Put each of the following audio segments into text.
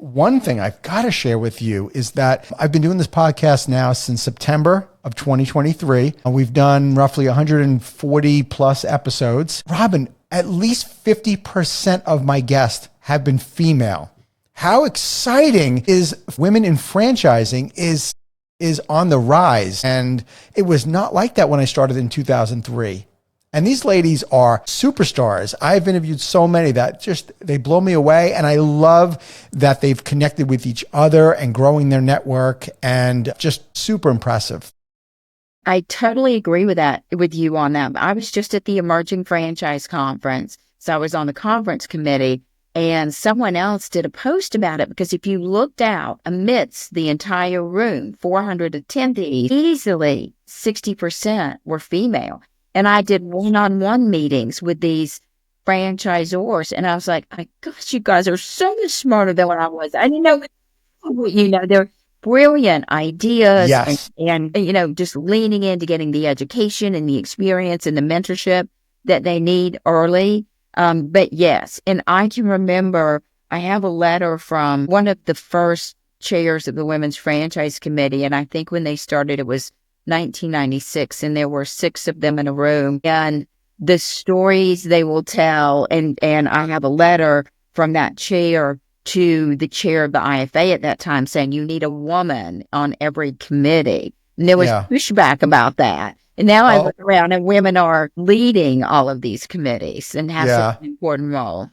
One thing I've got to share with you is that I've been doing this podcast now since September of 2023. We've done roughly 140 plus episodes. Robin, at least 50% of my guests have been female. How exciting is women in franchising is on the rise. And it was not like that when I started in 2003. And these ladies are superstars. I've interviewed so many that they blow me away. And I love that they've connected with each other and growing their network, and just super impressive. I totally agree with you on that. I was just at the Emerging Franchise Conference. So I was on the conference committee, and someone else did a post about it, because if you looked out amidst the entire room, 400 attendees, easily 60% were female. And I did one-on-one meetings with these franchisors, and I was like, my gosh, you guys are so much smarter than what I was. I didn't know, they're brilliant ideas. Yes. And, just leaning into getting the education and the experience and the mentorship that they need early. But yes, and I can remember I have a letter from one of the first chairs of the Women's Franchise Committee, and I think when they started, it was 1996, and there were 6 of them in a room, and the stories they will tell. And I have a letter from that chair to the chair of the IFA at that time saying, you need a woman on every committee. And there was pushback about that. And now I look around and women are leading all of these committees and have such an important role.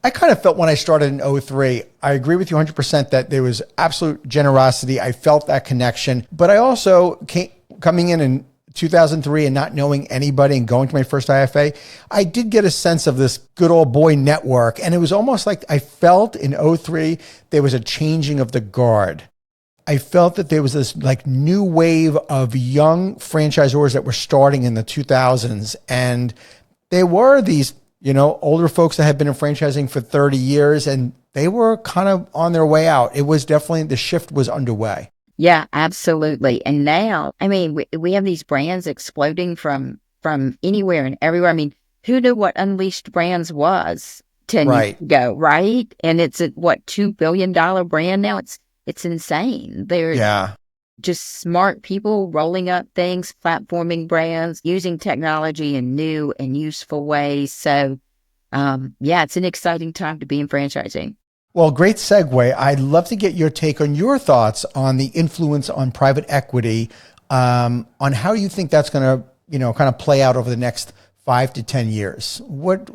I kind of felt when I started in 2003, I agree with you 100% that there was absolute generosity. I felt that connection, but I also coming in 2003 and not knowing anybody and going to my first IFA, I did get a sense of this good old boy network. And it was almost like I felt in 2003, there was a changing of the guard. I felt that there was this like new wave of young franchisors that were starting in the 2000s. And there were these, older folks that had been in franchising for 30 years, and they were kind of on their way out. It was definitely, the shift was underway. Yeah, absolutely. And now, we have these brands exploding from anywhere and everywhere. Who knew what Unleashed Brands was 10 years ago, right? And it's a, $2 billion brand now? It's insane. They're just smart people rolling up things, platforming brands, using technology in new and useful ways. So, it's an exciting time to be in franchising. Well, great segue. I'd love to get your take on your thoughts on the influence on private equity, on how you think that's going to, kind of play out over the next 5 to 10 years.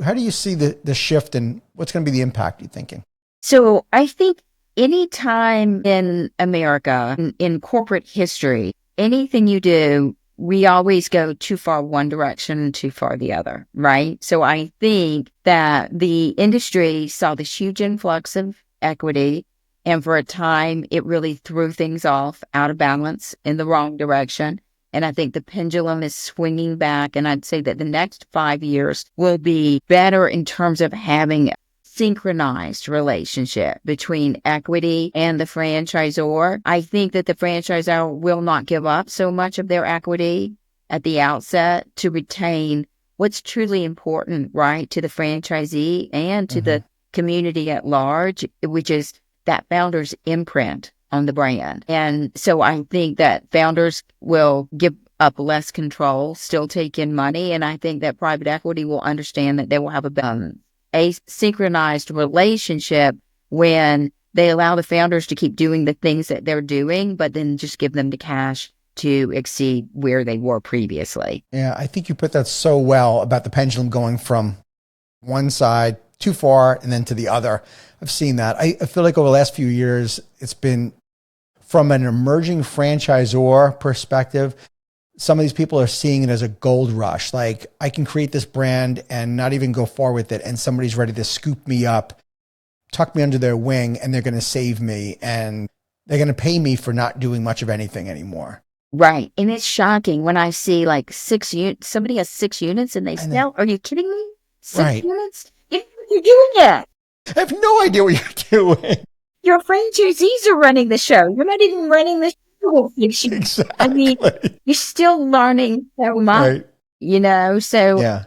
How do you see the shift, and what's going to be the impact, you thinking? So I think any time in America, in corporate history, anything you do, we always go too far one direction, too far the other, right? So I think that the industry saw this huge influx of equity, and for a time, it really threw things off out of balance in the wrong direction. And I think the pendulum is swinging back, and I'd say that the next 5 years will be better in terms of having synchronized relationship between equity and the franchisor. I think that the franchisor will not give up so much of their equity at the outset to retain what's truly important, right, to the franchisee and to the community at large, which is that founder's imprint on the brand. And so I think that founders will give up less control, still take in money, and I think that private equity will understand that they will have a synchronized relationship when they allow the founders to keep doing the things that they're doing, but then just give them the cash to exceed where they were previously. Yeah, I think you put that so well about the pendulum going from one side too far and then to the other. I've seen that. I feel like over the last few years, it's been from an emerging franchisor perspective. Some of these people are seeing it as a gold rush. Like, I can create this brand and not even go far with it, and somebody's ready to scoop me up, tuck me under their wing, and they're going to save me, and they're going to pay me for not doing much of anything anymore. Right. And it's shocking when I see like somebody has 6 units and they sell. Are you kidding me? 6 units? You're doing it. I have no idea what you're doing. Your franchisees are running the show. You're not even running the show. Exactly. You're still learning so much, so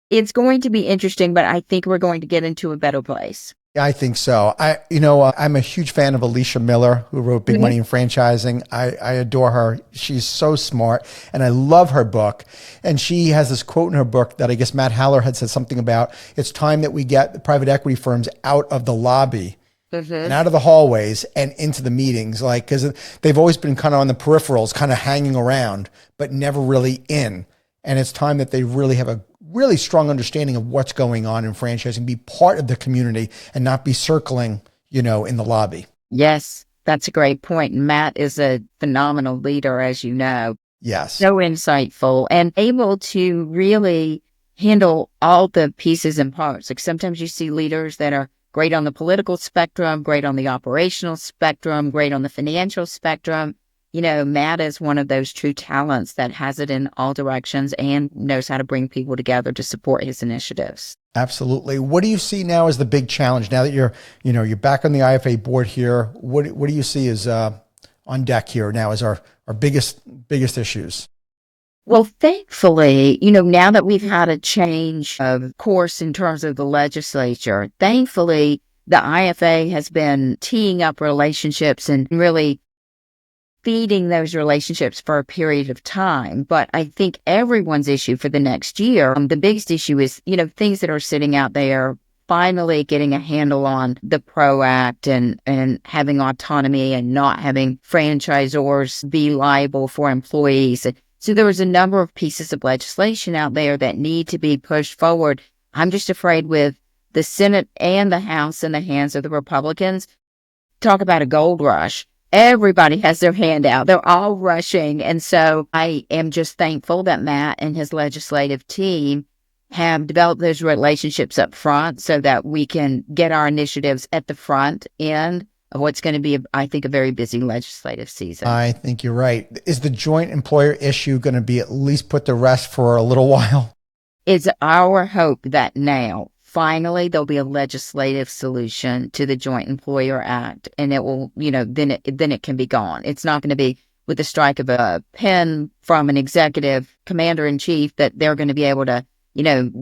it's going to be interesting, but I think we're going to get into a better place. Yeah, I think so. I'm a huge fan of Alicia Miller, who wrote Big Money in Franchising. I adore her. She's so smart, and I love her book. And she has this quote in her book that I guess Matt Haller had said something about. It's time that we get the private equity firms out of the lobby and out of the hallways and into the meetings, like, because they've always been kind of on the peripherals, kind of hanging around, but never really in. And it's time that they really have a really strong understanding of what's going on in franchising, be part of the community and not be circling, in the lobby. Yes, that's a great point. Matt is a phenomenal leader, as you know. Yes. So insightful and able to really handle all the pieces and parts. Like sometimes you see leaders that are great on the political spectrum, great on the operational spectrum, great on the financial spectrum. Matt is one of those true talents that has it in all directions and knows how to bring people together to support his initiatives. Absolutely. What do you see now as the big challenge now that you're back on the IFA board here? What do you see as on deck here now as our biggest issues? Well, thankfully, now that we've had a change of course in terms of the legislature, thankfully, the IFA has been teeing up relationships and really feeding those relationships for a period of time. But I think everyone's issue for the next year, the biggest issue is, things that are sitting out there, finally getting a handle on the PRO Act and having autonomy and not having franchisors be liable for employees. So there was a number of pieces of legislation out there that need to be pushed forward. I'm just afraid with the Senate and the House in the hands of the Republicans, talk about a gold rush. Everybody has their hand out. They're all rushing. And so I am just thankful that Matt and his legislative team have developed those relationships up front so that we can get our initiatives at the front end of what's going to be, I think, a very busy legislative season. I think you're right. Is the joint employer issue going to be at least put to rest for a little while? It's our hope that now, finally, there'll be a legislative solution to the Joint Employer Act, and it will, then it can be gone. It's not going to be with the strike of a pen from an executive commander-in-chief that they're going to be able to,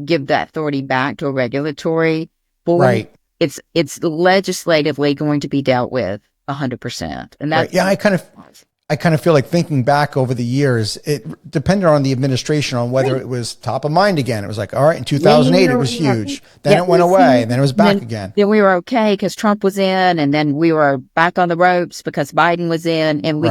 give that authority back to a regulatory board. Right. It's legislatively going to be dealt with 100%. And that's right. Yeah, I kind of feel like thinking back over the years, it depended on the administration on whether it was top of mind again. It was like, all right, in 2008, it was huge. Then it went away, and then it was back again. Then we were okay because Trump was in, and then we were back on the ropes because Biden was in. And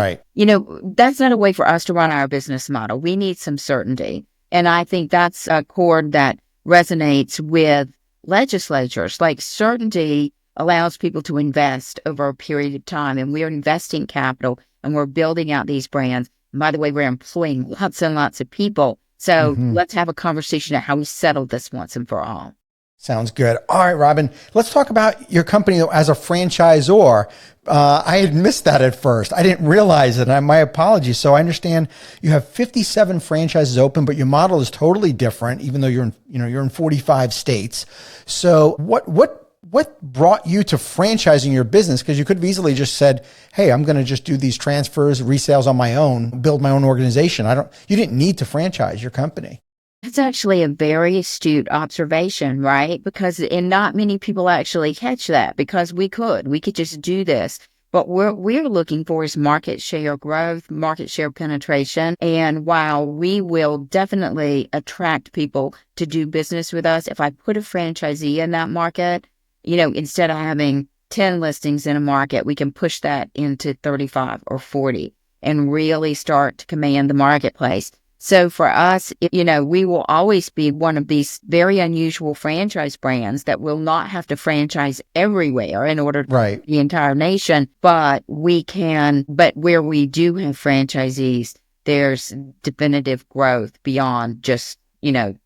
that's not a way for us to run our business model. We need some certainty. And I think that's a chord that resonates with legislatures. Like certainty allows people to invest over a period of time, and we're investing capital. And we're building out these brands. And by the way, we're employing lots and lots of people. So let's have a conversation on how we settle this once and for all. Sounds good. All right, Robin, let's talk about your company as a franchisor. I had missed that at first. I didn't realize it. My apologies. So I understand you have 57 franchises open, but your model is totally different, even though you're in 45 states. So what brought you to franchising your business? Because you could have easily just said, hey, I'm going to just do these transfers, resales on my own, build my own organization. You didn't need to franchise your company. That's actually a very astute observation, right? Because not many people actually catch that because we could just do this. But what we're looking for is market share growth, market share penetration. And while we will definitely attract people to do business with us, if I put a franchisee in that market, instead of having 10 listings in a market, we can push that into 35 or 40 and really start to command the marketplace. So for us, we will always be one of these very unusual franchise brands that will not have to franchise everywhere in order to the entire nation, but where we do have franchisees, there's definitive growth beyond just,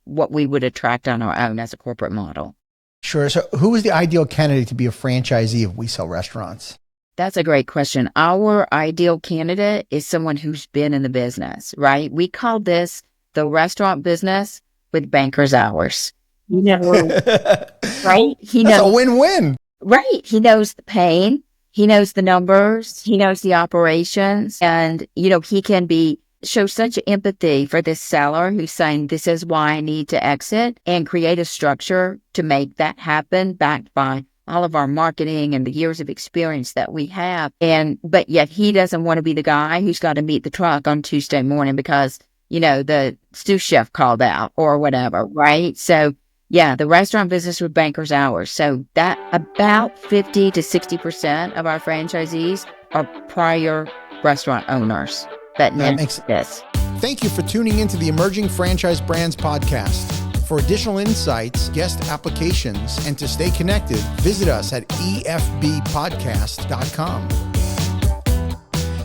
what we would attract on our own as a corporate model. Sure. So who is the ideal candidate to be a franchisee of We Sell Restaurants? That's a great question. Our ideal candidate is someone who's been in the business, right? We call this the restaurant business with banker's hours. Right? That's a win-win. Right. He knows the pain. He knows the numbers. He knows the operations. And, he can show such empathy for this seller who's saying, this is why I need to exit, and create a structure to make that happen backed by all of our marketing and the years of experience that we have. But yet he doesn't want to be the guy who's got to meet the truck on Tuesday morning because, the sous chef called out or whatever, right? So yeah, the restaurant business with banker's hours. So that about 50 to 60% of our franchisees are prior restaurant owners that makes this. Thank you for tuning into the Emerging Franchise Brands podcast. For additional insights, guest applications, and to stay connected, visit us at efbpodcast.com.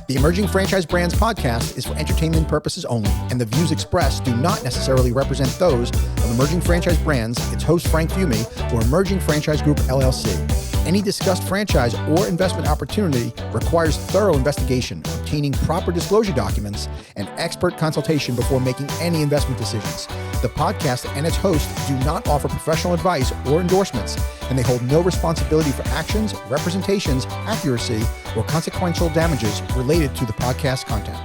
The Emerging Franchise Brands podcast is for entertainment purposes only, and the views expressed do not necessarily represent those of Emerging Franchise Brands, its host Frank Fumey, or Emerging Franchise Group LLC. Any discussed franchise or investment opportunity requires thorough investigation, obtaining proper disclosure documents, and expert consultation before making any investment decisions. The podcast and its host do not offer professional advice or endorsements, and they hold no responsibility for actions, representations, accuracy, or consequential damages related to the podcast content.